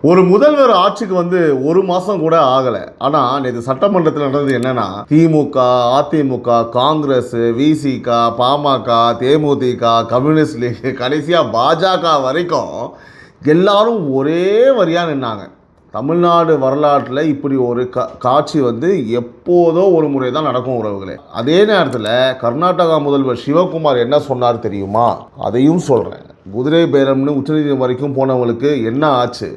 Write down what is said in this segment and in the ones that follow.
ஒரு முதல்வர் ஆட்சிக்கு வந்து ஒரு மாசம் கூட ஆகல. ஆனா நேற்று சட்டமன்றத்தில் நடந்தது என்னன்னா, திமுக, அதிமுக, காங்கிரஸ், விசிக, பாமக, தேமுதிக, கம்யூனிஸ்ட் லீக், கடைசியா பாஜக வரைக்கும் எல்லாரும் ஒரே வரியா நின்னாங்க. தமிழ்நாடு வரலாற்றில் இப்படி ஒரு காட்சி வந்து எப்போதோ ஒரு முறை தான் நடக்கும் உறவுகளே. அதே நேரத்தில் கர்நாடகா முதல்வர் சிவகுமார் என்ன சொன்னார் தெரியுமா? அதையும் சொல்கிறேன். குதிரை பேரம்னு உச்சநீதிமன்றம் வரைக்கும் போனவங்களுக்கு என்ன ஆச்சு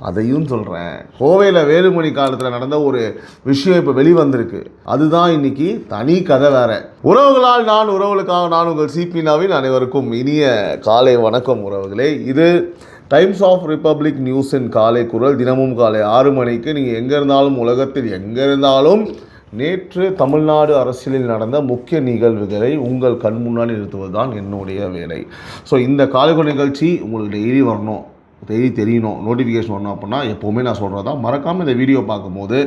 அதையும் சொல்கிறேன். கோவையில் வேலுமணி காலத்தில் நடந்த ஒரு விஷயம் இப்போ வெளிவந்திருக்கு. அதுதான் இன்னைக்கு தனி கதை வேற. உறவுகளால் நான், உறவுகளுக்காக நான், உங்கள் சிபி நவீன். அனைவருக்கும் இனிய காலை வணக்கம் உறவுகளே. இது டைம்ஸ் ஆஃப் ரிப்பப்ளிக் நியூஸின் காலை குரல். தினமும் காலை 6 மணிக்கு நீங்கள் எங்கே இருந்தாலும், உலகத்தில் எங்கே இருந்தாலும், நேற்று தமிழ்நாடு அரசியலில் நடந்த முக்கிய நிகழ்வுகளை உங்கள் கண் முன்னாடி நிறுத்துவது தான் என்னுடைய வேலை. ஸோ இந்த காலைக்குள் நிகழ்ச்சி உங்களுக்கு டெய்லி வரணும், டெய்லி தெரியணும், நோட்டிஃபிகேஷன் வரணும் அப்படின்னா எப்போவுமே நான் சொல்கிறது தான். மறக்காமல் இந்த வீடியோ பார்க்கும்போது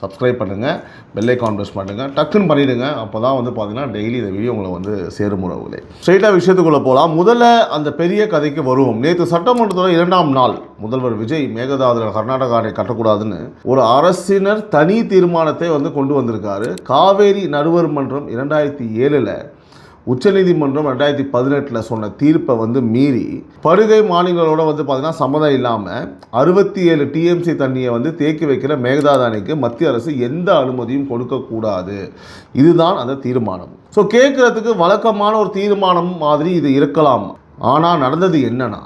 சப்ஸ்கிரைப் பண்ணுங்கள், பெல் ஐகான் ப்ரெஸ் பண்ணுங்கள், டக்குன்னு பண்ணிவிடுங்க. அப்போ தான் வந்து பார்த்தீங்கன்னா டெய்லி இந்த வீடியோ உங்களை வந்து சேரும் உறவுகளே. ஸ்ட்ரெயிட்டாக விஷயத்துக்குள்ளே போகலாம். முதல்ல அந்த பெரிய கதைக்கு வருவோம். நேற்று சட்டமன்றத்தோட 2ஆம் நாள் முதல்வர் விஜய் மேகதாதுல கர்நாடகா அணை கட்டக்கூடாதுன்னு ஒரு அரசினர் தனி தீர்மானத்தை வந்து கொண்டு வந்திருக்காரு. காவேரி நடுவர் மன்றம் 2007 உச்சநீதிமன்றம் 2018 சொன்ன தீர்ப்பை வந்து மீறி படுகை மாநிலங்களோட வந்து பார்த்தீங்கன்னா சம்மதம் இல்லாமல் 67 டிஎம்சி தண்ணியை வந்து தேக்கி வைக்கிற மேகதாது அணைக்கு மத்திய அரசு எந்த அனுமதியும் கொடுக்கக்கூடாது. இதுதான் அந்த தீர்மானம். ஸோ கேட்குறதுக்கு வழக்கமான ஒரு தீர்மானம் மாதிரி இது இருக்கலாம். ஆனால் நடந்தது என்னன்னா,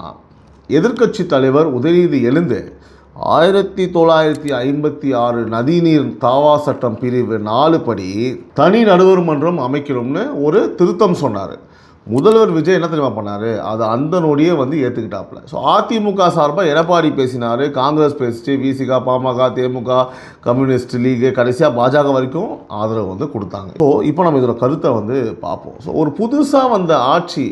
எதிர்க்கட்சி தலைவர் உதயநிதி எழுந்து 1956 நதிநீர் தாவா சட்டம் பிரிவு 4 படி தனி நடுவர் மன்றம் அமைக்கணும்னு ஒரு திருத்தம் சொன்னார். முதல்வர் விஜய் என்ன தெரியுமா பண்ணார்? அது அந்த நொடியே வந்து ஏற்றுக்கிட்டாப்புல. ஸோ அதிமுக சார்பாக எடப்பாடி பேசினார், காங்கிரஸ் பேசிச்சு, விசிகா, பாமக, தேமுக, கம்யூனிஸ்ட் லீக், கடைசியாக பாஜக வரைக்கும் ஆதரவு வந்து கொடுத்தாங்க. ஸோ இப்போ நம்ம இதோட கருத்தை வந்து பார்ப்போம். ஸோ ஒரு புதுசாக வந்த ஆட்சி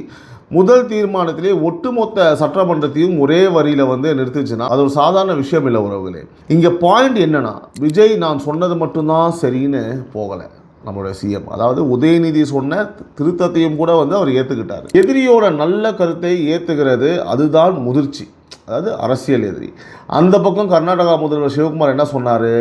முதல் தீர்மானத்திலே ஒட்டுமொத்த சட்டமன்றத்தையும் ஒரே வரியில் வந்து நிறுத்துச்சுன்னா அது ஒரு சாதாரண விஷயம் இல்லை உறவுகளே. இங்கே பாயிண்ட் என்னன்னா, விஜய் நான் சொன்னது மட்டும்தான் சரின்னு போகலை. நம்மளுடைய சிஎம், அதாவது உதயநிதி சொன்ன திருத்தத்தையும் கூட வந்து அவர் ஏற்றுக்கிட்டார். எதிரியோட நல்ல கருத்தை ஏற்றுக்கிறது அதுதான் முதிர்ச்சி, அதாவது அரசியல் எதிரி. அந்த பக்கம் கர்நாடகா முதல்வர் சிவகுமார் என்ன சொன்னார்?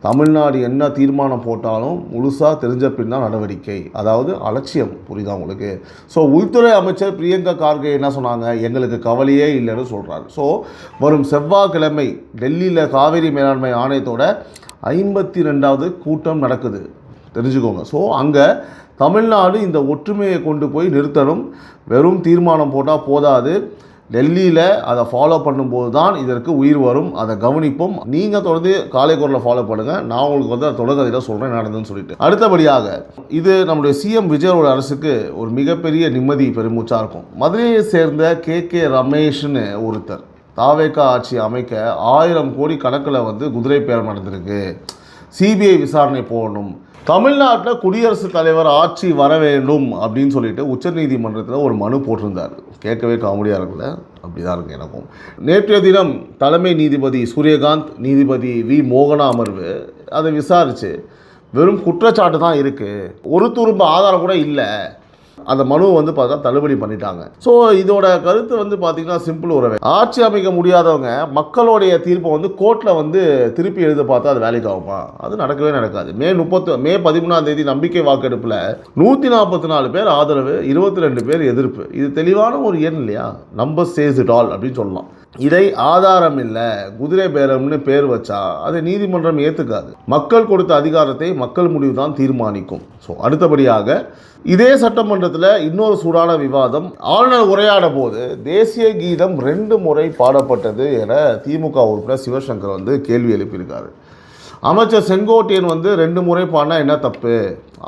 தமிழ்நாடு என்ன தீர்மானம் போட்டாலும் முழுசாக தெரிஞ்ச பின் தான் நடவடிக்கை, அதாவது அலட்சியம். புரியுதா உங்களுக்கு? ஸோ உள்துறை அமைச்சர் பிரியங்கா கார்கே என்ன சொன்னாங்க? எங்களுக்கு கவலையே இல்லைன்னு சொல்கிறாரு. ஸோ வரும் செவ்வாய்க்கிழமை டெல்லியில் காவிரி மேலாண்மை ஆணையத்தோட 52வது கூட்டம் நடக்குது, தெரிஞ்சுக்கோங்க. ஸோ அங்கே தமிழ்நாடு இந்த ஒற்றுமையை கொண்டு போய் நிறுத்தணும். வெறும் தீர்மானம் போட்டால் போதாது, டெல்லியில் அதை ஃபாலோ பண்ணும்போது தான் இதற்கு உயிர் வரும். அதை கவனிப்போம். நீங்கள் தொடர்ந்து காலை குரலில் ஃபாலோ பண்ணுங்கள். நான் உங்களுக்கு வந்து தொடர்கதையில் சொல்கிறேன் நடந்ததுன்னு சொல்லிட்டு. அடுத்தபடியாக இது நம்முடைய சிஎம் விஜயோட அரசுக்கு ஒரு மிகப்பெரிய நிம்மதி பெருமூச்சாக இருக்கும். மதுரையை சேர்ந்த கே ரமேஷ்னு ஒருத்தர் தாவேகா ஆட்சி அமைக்க 1000 கோடி கணக்கில் வந்து குதிரை பேரம் நடந்திருக்கு, சிபிஐ விசாரணை போடணும், தமிழ்நாட்டில் குடியரசுத் தலைவர் ஆட்சி வர வேண்டும் அப்படின்னு சொல்லிட்டு உச்சநீதிமன்றத்தில் ஒரு மனு போட்டிருந்தார். கேட்கவே காமெடியாக இருக்குல்ல? அப்படி தான் இருக்குது எனக்கும். நேற்றைய தினம் தலைமை நீதிபதி சூரியகாந்த், நீதிபதி வி மோகனா அமர்வு அதை விசாரித்து வெறும் குற்றச்சாட்டு தான் இருக்குது, ஒரு துரும்ப ஆதாரம் கூட இல்லை, அந்த மனுவை வந்து பார்த்தா தள்ளுபடி பண்ணிட்டாங்க. ஸோ இதோட கருத்து வந்து பார்த்தீங்கன்னா சிம்பிள். உறவே ஆட்சி அமைக்க முடியாதவங்க மக்களுடைய தீர்ப்பை வந்து கோர்ட்டில் வந்து திருப்பி எழுத பார்த்தா அது வேலைக்கு ஆகுமா? அது நடக்கவே நடக்காது. மே 13ஆம் தேதி நம்பிக்கை வாக்கெடுப்பில் 144 பேர் ஆதரவு, 22 பேர் எதிர்ப்பு. இது தெளிவான ஒரு எண் இல்லையா? நம்பர் சேஸ் இட் ஆல் அப்படின்னு சொல்லலாம். இதை ஆதாரம் இல்லை, குதிரை பேரம்னு பேர் வச்சா அதை நீதிமன்றம் ஏற்றுக்காது. மக்கள் கொடுத்த அதிகாரத்தை மக்கள் முடிவு தான் தீர்மானிக்கும். ஸோ அடுத்தபடியாக இதே சட்டமன்றத்தில் இன்னொரு சூடான விவாதம். ஆளுநர் உரையாட போது தேசிய கீதம் 2 முறை பாடப்பட்டது என திமுக உறுப்பினர் சிவசங்கர் வந்து கேள்வி எழுப்பியிருக்காரு. அமைச்சர் செங்கோட்டையன் வந்து 2 முறை பாடினா என்ன தப்பு,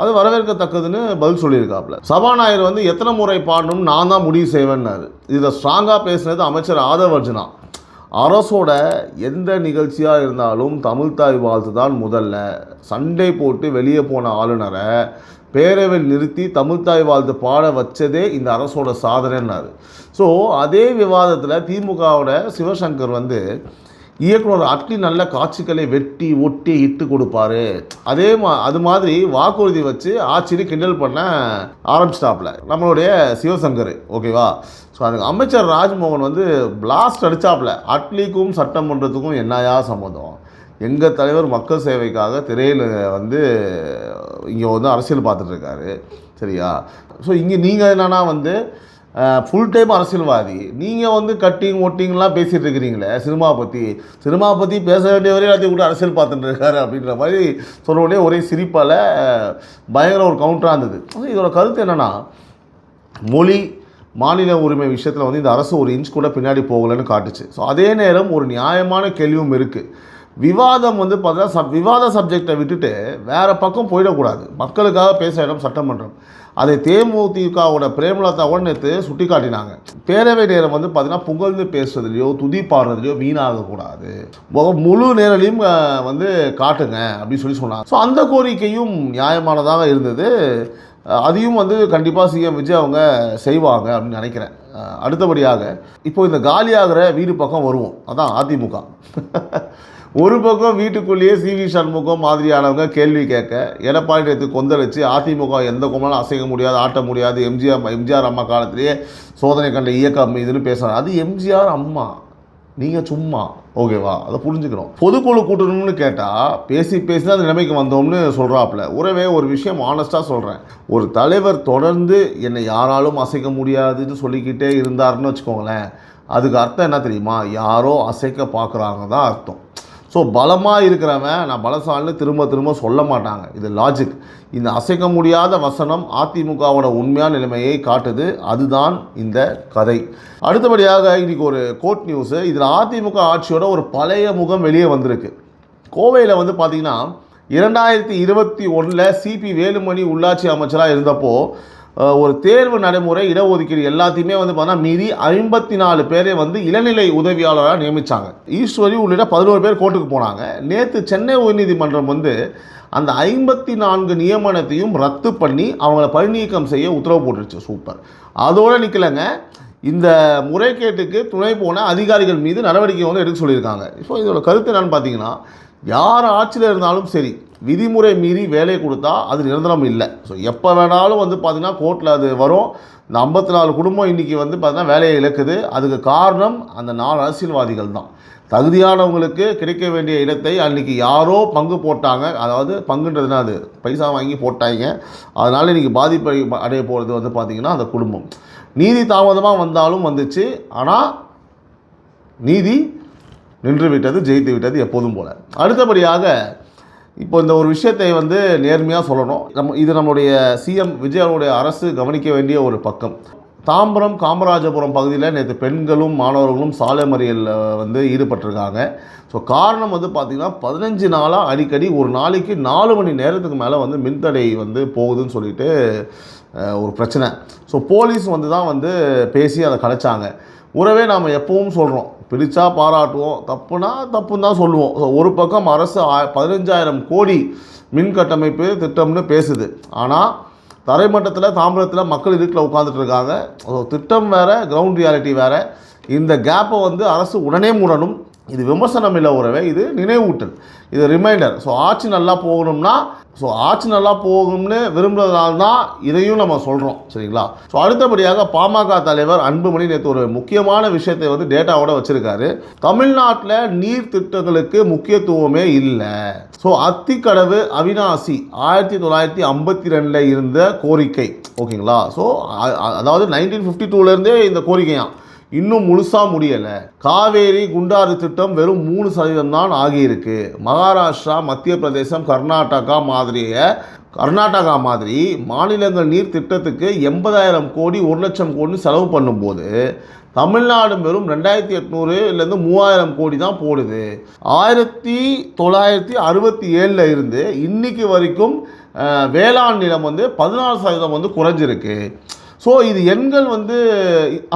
அது வரவேற்கத்தக்கதுன்னு பதில் சொல்லியிருக்காப்புல. சபாநாயகர் வந்து எத்தனை முறை பாடணும்னு நான் தான் முடிவு செய்வேன்னாரு. இதில் ஸ்ட்ராங்காக பேசினது அமைச்சர் ஆதவ் அர்ஜுனா. அரசோட எந்த நிகழ்ச்சியாக இருந்தாலும் தமிழ்தாய் வாழ்த்து தான் முதல்ல. சண்டை போட்டு வெளியே போன ஆளுநரை பேரவையில் நிறுத்தி தமிழ்தாய் வாழ்த்து பாட வச்சதே இந்த அரசோட சாதனைன்னாரு. ஸோ அதே விவாதத்தில் திமுகவோட சிவசங்கர் வந்து இயக்குனர் அட்லி நல்ல காட்சிகளை வெட்டி ஒட்டி இட்டு கொடுப்பாரு. அது மாதிரி வாக்குறுதி வச்சு ஆட்சியை கிண்டல் பண்ண ஆரம்பிச்சிட்டாப்ல நம்மளுடைய சிவசங்கர். ஓகேவா? ஸோ அதுக்கு அமைச்சர் ராஜ்மோகன் வந்து பிளாஸ்ட் அடித்தாப்புல. அட்லிக்கும் சட்டமன்றத்துக்கும் என்னையா சம்மந்தம்? எங்கள் தலைவர் மக்கள் சேவைக்காக திரையில் வந்து இங்கே வந்து அரசியல் பார்த்துட்ருக்காரு. சரியா? ஸோ இங்கே நீங்கள் என்னென்னா வந்து ஃபுல் டைம் அரசியல்வாதி, நீங்கள் வந்து கட்டிங் ஒட்டிங்லாம் பேசிகிட்டு இருக்கிறீங்களே சினிமா பற்றி பேச வேண்டியவரே எல்லாத்தையும் கூட அரசியல் பார்த்துட்டு இருக்காரு அப்படின்ற மாதிரி சொன்ன உடனே ஒரே சிரிப்பால் பயங்கர ஒரு கவுண்டராக இருந்தது. இதோட கருத்து என்னென்னா, மொழி மாநில உரிமை விஷயத்தில் வந்து இந்த அரசு ஒரு இன்ச் கூட பின்னாடி போகலைன்னு காட்டுச்சு. ஸோ அதே நேரம் ஒரு நியாயமான கேள்வியும் இருக்குது. விவாதம் வந்து பார்த்தா விவாத சப்ஜெக்டை விட்டுட்டு வேறு பக்கம் போயிடக்கூடாது. மக்களுக்காக பேச இடம் சட்டமன்றம். அதை தேமுதிகவோட பிரேமலதாவோட நேற்று சுட்டி காட்டினாங்க. பேரவை நேரம் வந்து பார்த்தீங்கன்னா புகழ்ந்து பேசுறதுலையோ துதி பாடுறதுலையோ வீணாகக்கூடாது, முழு நேரலையும் வந்து காட்டுங்க அப்படின்னு சொன்னாங்க. ஸோ அந்த கோரிக்கையும் நியாயமானதாக இருந்தது. அதையும் வந்து கண்டிப்பாக சிஎம் விஜய் அவங்க செய்வாங்க அப்படின்னு நினைக்கிறேன். அடுத்தபடியாக இப்போ இந்த காலியாகிற வீடு பக்கம் வருவோம். அதான் அதிமுக ஒரு பக்கம் வீட்டுக்குள்ளேயே சிவி சண்முகம் மாதிரியானவங்க கேள்வி கேட்க, எடப்பாடி நேற்று கொந்தளிச்சு அதிமுக எந்த கொம்பனாலும் அசைக்க முடியாது, ஆட்ட முடியாது, எம்ஜிஆர் அம்மா காலத்திலேயே சோதனை கண்ட இயக்கம் இதுன்னு பேசுகிறாங்க. அது எம்ஜிஆர் அம்மா, நீங்கள் சும்மா. ஓகேவா? அதை புரிஞ்சுக்கணும். பொதுக்குழு கூட்டணும்னு கேட்டால் பேசி தான் அந்த நிலைமைக்கு வந்தோம்னு சொல்கிறாப்புல. ஒரு விஷயம் ஆனஸ்ட்டாக சொல்கிறேன். ஒரு தலைவர் தொடர்ந்து என்னை யாராலும் அசைக்க முடியாதுன்னு சொல்லிக்கிட்டே இருந்தாருன்னு வச்சுக்கோங்களேன், அதுக்கு அர்த்தம் என்ன தெரியுமா? யாரோ அசைக்க பார்க்குறாங்க தான் அர்த்தம். ஸோ பலமாக இருக்கிறவன் நான் பலசாலின்னு திரும்ப சொல்ல மாட்டாங்க. இது லாஜிக். இந்த அசைக்க முடியாத வசனம் அதிமுகவோட உண்மையான நிலைமையை காட்டுது. அதுதான் இந்த கதை. அடுத்தபடியாக இன்றைக்கி ஒரு கோர்ட் நியூஸு. இதில் அதிமுக ஆட்சியோட ஒரு பழைய முகம் வெளியே வந்திருக்கு. கோவையில் வந்து பார்த்திங்கன்னா 2021 சிபி வேலுமணி உள்ளாட்சி அமைச்சராக இருந்தப்போ ஒரு தேர்வு நடைமுறை இடஒதுக்கீடு எல்லாத்தையுமே வந்து பார்த்தீங்கன்னா மீறி 54 பேரை வந்து இளநிலை உதவியாளராக நியமித்தாங்க. ஈஸ்வரி உள்ளிட்ட 11 பேர் கோர்ட்டுக்கு போனாங்க. நேற்று சென்னை உயர்நீதிமன்றம் வந்து அந்த 54 நியமனத்தையும் ரத்து பண்ணி அவங்கள பணிநீக்கம் செய்ய உத்தரவு போட்டுருச்சு. சூப்பர். அதோடு நிற்கலைங்க, இந்த முறைகேட்டுக்கு துணை போன அதிகாரிகள் மீது நடவடிக்கை வந்து எடுக்க சொல்லியிருக்காங்க. ஸோ இதோட கருத்து என்னன்னு பார்த்தீங்கன்னா, யார் ஆட்சியில் இருந்தாலும் சரி, விதிமுறை மீறி வேலை கொடுத்தா அது நிரந்தரம் இல்லை. ஸோ எப்போ வேணாலும் வந்து பார்த்திங்கன்னா கோர்ட்டில் அது வரும். இந்த 54 குடும்பம் இன்றைக்கி வந்து பார்த்திங்கன்னா வேலையை இழக்குது. அதுக்கு காரணம் அந்த 4 அரசியல்வாதிகள் தான். தகுதியானவங்களுக்கு கிடைக்க வேண்டிய இடத்தை அன்றைக்கி யாரோ பங்கு போட்டாங்க. அதாவது பங்குன்றதுனா அது பைசா வாங்கி போட்டாங்க. அதனால் இன்றைக்கி பாதிப்பை அடைய போகிறது வந்து பார்த்திங்கன்னா அந்த குடும்பம். நீதி தாமதமாக வந்தாலும் வந்துச்சு. ஆனால் நீதி நின்று விட்டது, ஜெயித்து விட்டது எப்போதும் போல். அடுத்தபடியாக இப்போ இந்த ஒரு விஷயத்தை வந்து நேர்மையாக சொல்லணும். இது நம்முடைய சிஎம் விஜயனுடைய அரசு கவனிக்க வேண்டிய ஒரு பக்கம். தாம்பரம் காமராஜபுரம் பகுதியில் நேற்று பெண்களும் மாணவர்களும் சாலை மறியலில் வந்து ஈடுபட்டிருக்காங்க. ஸோ காரணம் வந்து பார்த்திங்கன்னா 15 நாளாக அடிக்கடி ஒரு நாளைக்கு 4 மணி நேரத்துக்கு மேலே வந்து மின்தடை வந்து போகுதுன்னு சொல்லிட்டு ஒரு பிரச்சனை. ஸோ போலீஸ் வந்து தான் வந்து பேசி அதை கலைச்சாங்க. உறவே நாம் எப்பவும் சொல்கிறோம், பிடிச்சா பாராட்டுவோம், தப்புனா தப்புன்னு தான் சொல்லுவோம். ஸோ ஒரு பக்கம் அரசு 15,000 கோடி மின் கட்டமைப்பு திட்டம்னு பேசுது. ஆனால் தரைமட்டத்தில் தாம்பரத்தில் மக்கள் இருட்டில் உட்காந்துட்டு இருக்காங்க. ஸோ திட்டம் வேறு, கிரவுண்ட் ரியாலிட்டி வேறு. இந்த கேப்பை வந்து அரசு உடனே மூடணும். இது விமர்சனம் இல்லை உறவே, இது நினைவூட்டல், இது ரிமைண்டர். ஸோ ஆட்சி நல்லா போகணும்னு விரும்புகிறதுனால தான் இதையும் நம்ம சொல்கிறோம். சரிங்களா? ஸோ அடுத்தபடியாக பாமக தலைவர் அன்புமணி நேற்று ஒரு முக்கியமான விஷயத்தை வந்து டேட்டாவோட வச்சுருக்காரு. தமிழ்நாட்டில் நீர் திட்டங்களுக்கு முக்கியத்துவமே இல்லை. ஸோ அத்திக்கடவு அவினாசி 1952 இருந்த கோரிக்கை. ஓகேங்களா? ஸோ அதாவது 1952 இந்த கோரிக்கையாம் இன்னும் முழுசாக முடியலை. காவேரி குண்டாறு திட்டம் வெறும் 3% தான் ஆகியிருக்கு. மகாராஷ்டிரா, மத்திய பிரதேசம், கர்நாடகா மாதிரி மாநிலங்கள் நீர் திட்டத்துக்கு 80,000 கோடி 1,00,000 கோடி செலவு பண்ணும்போது தமிழ்நாடு வெறும் 2,800 3,000 கோடி தான் போடுது. 1967 இருந்து இன்னைக்கு வரைக்கும் வேளாண் நிலம் வந்து 14% வந்து குறைஞ்சிருக்கு. ஸோ இது எண்கள் வந்து,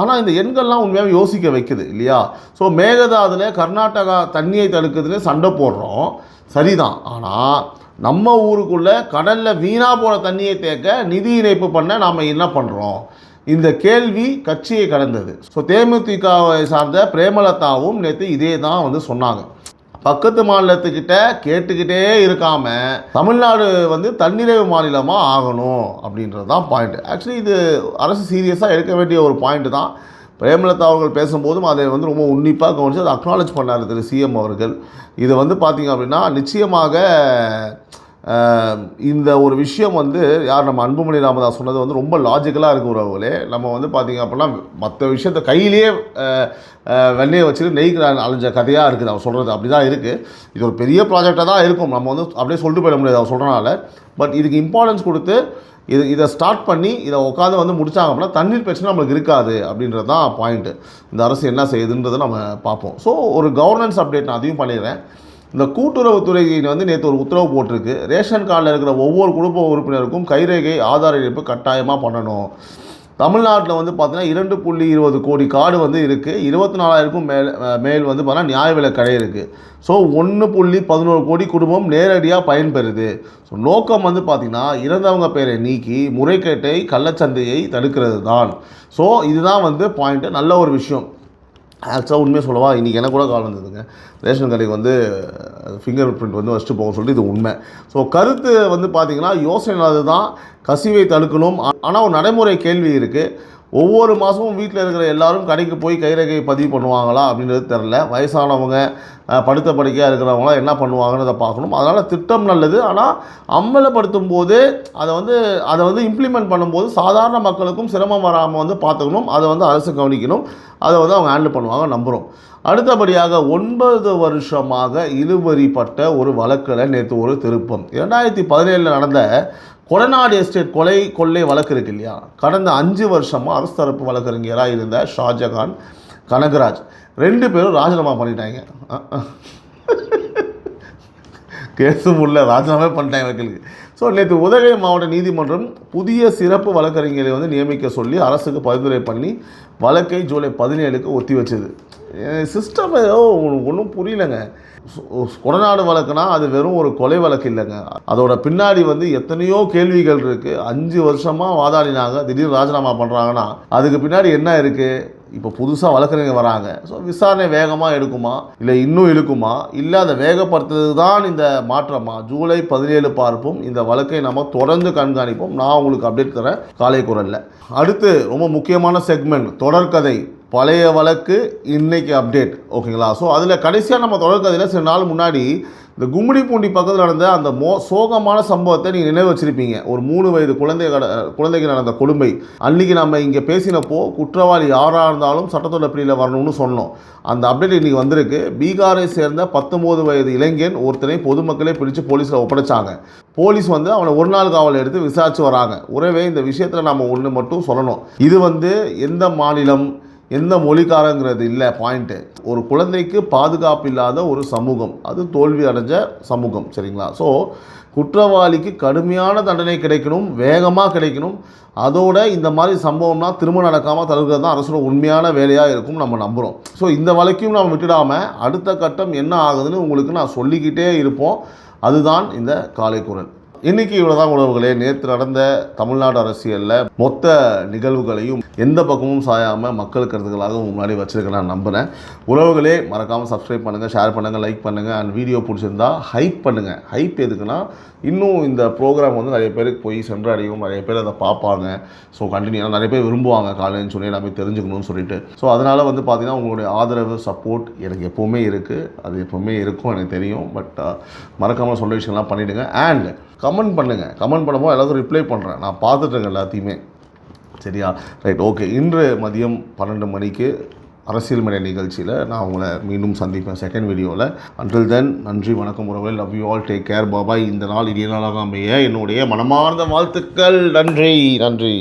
ஆனால் இந்த எண்கள்லாம் உண்மையாக யோசிக்க வைக்குது இல்லையா? ஸோ மேகதாதுல கர்நாடகா தண்ணியை தடுக்குதுன்னு சண்டை போடுறோம், சரிதான். ஆனால் நம்ம ஊருக்குள்ளே கடலில் வீணாக போன தண்ணியை தேக்க நிதி இணைப்பு பண்ண நாம் என்ன பண்ணுறோம்? இந்த கேள்வி கட்சியை கடந்தது. ஸோ தேமுதிகவை சார்ந்த பிரேமலதாவும் நேற்று இதே தான் வந்து சொன்னாங்க. பக்கத்து மாநிலத்துக்கிட்ட கேட்டுக்கிட்டே இருக்காம தமிழ்நாடு வந்து தன்னிறைவு மாநிலமாக ஆகணும் அப்படின்றது தான் பாயிண்ட். ஆக்சுவலி இது அரசு சீரியஸாக எடுக்க வேண்டிய ஒரு பாயிண்ட் தான். பிரேமலதா அவர்கள் பேசும்போதும் அதை வந்து ரொம்ப உன்னிப்பாக கவனித்து அதை அக்னாலேஜ் பண்ணார் திரு சிஎம் அவர்கள். இதை வந்து பார்த்திங்க அப்படின்னா நிச்சயமாக இந்த ஒரு விஷயம் வந்து யார் நம்ம அன்புமணி ராமதாஸ் சொன்னது வந்து ரொம்ப லாஜிக்கலாக இருக்குது உறவுகளே. நம்ம வந்து பார்த்திங்க அப்படின்னா மற்ற விஷயத்தை கையிலேயே வெண்ணையை வச்சுட்டு நெய்க்கு அலைஞ்ச கதையாக இருக்குது அவர் சொல்கிறது. அப்படி தான் இருக்குது. இது ஒரு பெரிய ப்ராஜெக்டாக தான் இருக்கும். நம்ம வந்து அப்படியே சொல்லிட்டு போயிட முடியாது அவர் சொல்கிறனால. பட் இதுக்கு இம்பார்ட்டன்ஸ் கொடுத்து இதை ஸ்டார்ட் பண்ணி இதை உட்காந்து வந்து முடித்தாங்க அப்படின்னா தண்ணீர் பிரச்சனை நம்மளுக்கு இருக்காது அப்படின்றது தான் பாயிண்ட்டு. இந்த அரசு என்ன செய்யுதுன்றதை நம்ம பார்ப்போம். ஸோ ஒரு கவர்னன்ஸ் அப்டேட் நான் அதையும் பண்ணிடுறேன். இந்த கூட்டுறவுத்துறை வந்து நேற்று ஒரு உத்தரவு போட்டிருக்கு. ரேஷன் கார்டில் இருக்கிற ஒவ்வொரு குடும்ப உறுப்பினருக்கும் கைரேகை ஆதார் இணைப்பு கட்டாயமாக பண்ணணும். தமிழ்நாட்டில் வந்து பார்த்தீங்கன்னா 2.20 கோடி கார்டு வந்து இருக்குது. 24,000க்கும் மேல் வந்து பார்த்தீங்கன்னா நியாய விலை கடை இருக்குது. ஸோ 1.11 கோடி குடும்பம் நேரடியாக பயன்பெறுது. ஸோ நோக்கம் வந்து பார்த்திங்கன்னா இறந்தவங்க பேரை நீக்கி முறைகேட்டை கள்ளச்சந்தையை தடுக்கிறது தான். ஸோ இதுதான் வந்து பாயிண்ட்டு. நல்ல ஒரு விஷயம். ஆக்சுவலாக உண்மையாக சொல்லவா, இன்றைக்கி எனக்கு கூட கால் வந்ததுங்க. ரேஷன் கடைக்கு வந்து ஃபிங்கர் பிரிண்ட் வந்து வச்சுட்டு போக சொல்லிட்டு இது உண்மை. ஸோ கருத்து வந்து பார்த்திங்கன்னா யோசனை அதுதான், கசிவை தடுக்கணும். ஆனால் ஒரு நடைமுறை கேள்வி இருக்குது. ஒவ்வொரு மாதமும் வீட்டில் இருக்கிற எல்லாரும் கடைக்கு போய் கைரேகை பதிவு பண்ணுவாங்களா அப்படின்றது தெரில. வயசானவங்க படுத்த படுக்கையாக இருக்கிறவங்களாம் என்ன பண்ணுவாங்கன்றதை பார்க்கணும். அதனால் திட்டம் நல்லது. ஆனால் அமலப்படுத்தும் போது அதை வந்து இம்ப்ளிமெண்ட் பண்ணும்போது சாதாரண மக்களுக்கும் சிரமம் வராமல் வந்து பார்த்துக்கணும். அதை வந்து அரசு கவனிக்கணும். அதை வந்து அவங்க ஹேண்டில் பண்ணுவாங்க நம்புகிறோம். அடுத்தபடியாக 9 வருஷமாக இழுபறிப்பட்ட ஒரு வழக்கில் நேற்று ஒரு திருப்பம். 2017 நடந்த கொடநாடு எஸ்டேட் கொள்ளை வழக்கு இருக்கு இல்லையா, கடந்த 5 வருஷமாக அரசு தரப்பு வழக்கறிஞராக இருந்த ஷாஜகான், கனகராஜ் 2 பேரும் ராஜினாமா பண்ணிட்டாங்க. கேஸும் உள்ள ராஜினாமா பண்ணிட்டாங்க வக்கீலுக்கு. ஸோ நேற்று உதகை மாவட்ட நீதிமன்றம் புதிய சிறப்பு வழக்கறிஞரை வந்து நியமிக்க சொல்லி அரசுக்கு பரிந்துரை பண்ணி வழக்கை ஜூலை 17க்கு ஒத்தி வச்சது. சிஸ்டம் ஒன்றும் புரியலைங்க. கொடநாடு வழக்குனா அது வெறும் ஒரு கொலை வழக்கு இல்லைங்க. அதோட பின்னாடி வந்து எத்தனையோ கேள்விகள் இருக்குது. 5 வருஷமாக வாதாடினாங்க, திடீர்னு ராஜினாமா பண்ணுறாங்கன்னா அதுக்கு பின்னாடி என்ன இருக்குது? இப்போ புதுசாக வழக்கறிஞர் வராங்க. ஸோ விசாரணை வேகமாக எடுக்குமா, இல்லை இன்னும் இழுக்குமா, இல்லை அதை வேகப்படுத்துறது தான் இந்த மாற்றமா? ஜூலை 17 பார்ப்போம். இந்த வழக்கை நம்ம தொடர்ந்து கண்காணிப்போம். நான் உங்களுக்கு அப்டேட் தரேன் காலை குரலில். அடுத்து ரொம்ப முக்கியமான செக்மெண்ட் தொடர்கதை. பழைய வழக்கு இன்னைக்கு அப்டேட், ஓகேங்களா? ஸோ அதில் கடைசியாக நம்ம தொடர்கதையில் சில நாள் முன்னாடி இந்த கும்மிடிப்பூண்டி பக்கத்தில் நடந்த அந்த சோகமான சம்பவத்தை நீங்கள் நினைவு வச்சுருப்பீங்க. ஒரு 3 வயது குழந்தைக்கு நடந்த கொடுமை. அன்றைக்கி நம்ம இங்கே பேசினப்போ குற்றவாளி யாராக இருந்தாலும் சட்டத்தோட பிடியில் வரணும்னு சொன்னோம். அந்த அப்டேட் இன்றைக்கி வந்திருக்கு. பீகாரை சேர்ந்த 19 வயது இளைஞன் ஒருத்தனை பொதுமக்களே பிடிச்சு போலீஸில் ஒப்படைச்சாங்க. போலீஸ் வந்து அவனை 1 நாள் காவல் எடுத்து விசாரித்து வராங்க. உறவே இந்த விஷயத்தில் நம்ம ஒன்று மட்டும் சொல்லணும். இது வந்து எந்த மாநிலம் எந்த மொழிக்காரங்கிறது இல்லை பாயிண்ட்டு. ஒரு குழந்தைக்கு பாதுகாப்பு இல்லாத ஒரு சமூகம், அது தோல்வி அடைஞ்ச சமூகம், சரிங்களா? ஸோ குற்றவாளிக்கு கடுமையான தண்டனை கிடைக்கணும், வேகமாக கிடைக்கணும். அதோட இந்த மாதிரி சம்பவம்னா திரும்ப நடக்காமல் தடுக்கிறது தான் அரசோட உண்மையான வேலையாக இருக்கும் நம்ம நம்புகிறோம். ஸோ இந்த வழக்கையும் நம்ம விட்டுடாமல் அடுத்த கட்டம் என்ன ஆகுதுன்னு உங்களுக்கு நான் சொல்லிக்கிட்டே இருப்போம். அதுதான் இந்த காலை குரல். இன்றைக்கி இவ்வளோதான் உறவுகளே. நேற்று நடந்த தமிழ்நாடு அரசியலில் மொத்த நிகழ்வுகளையும் எந்த பக்கமும் சாயாமல் மக்கள் கருத்துக்களாக முன்னாடி வச்சுருக்க நான் நம்புகிறேன். உறவுகளே மறக்காமல் சப்ஸ்கிரைப் பண்ணுங்கள், ஷேர் பண்ணுங்கள், லைக் பண்ணுங்கள். அண்ட் வீடியோ பிடிச்சிருந்தா ஹைப் பண்ணுங்கள். ஹைப் எதுக்குன்னா இன்னும் இந்த ப்ரோக்ராம் வந்து நிறைய பேருக்கு போய் சென்றடையும், நிறைய பேர் அதை பார்ப்பாங்க. ஸோ கண்டினியூ நிறைய பேர் விரும்புவாங்க காலைன்னு சொல்லி எல்லாமே தெரிஞ்சுக்கணும்னு சொல்லிட்டு. ஸோ அதனால் வந்து பார்த்திங்கன்னா உங்களுடைய ஆதரவு சப்போர்ட் எனக்கு எப்போவுமே இருக்குது, அது எப்போவுமே இருக்கும் எனக்கு தெரியும். பட் மறக்காமல் சொல்ல விஷயம்லாம் பண்ணிவிடுங்க. அண்ட் கமெண்ட் பண்ணுங்கள். கமெண்ட் பண்ணும்போது எல்லாத்துக்கும் ரிப்ளை பண்ணுறேன், நான் பார்த்துட்டேங்க எல்லாத்தையுமே. சரியா? Right, okay. இன்று மதியம் 12 மணிக்கு அரசியல் மேடை நிகழ்ச்சியில் நான் உங்களை மீண்டும் சந்திப்பேன் செகண்ட் வீடியோவில். அன்டில் தென் நன்றி, வணக்கம் உறவுகளே. Love you all, take care, bye bye. இந்த நாள் இனிய நாளாக அமைய என்னுடைய மனமார்ந்த வாழ்த்துக்கள். நன்றி.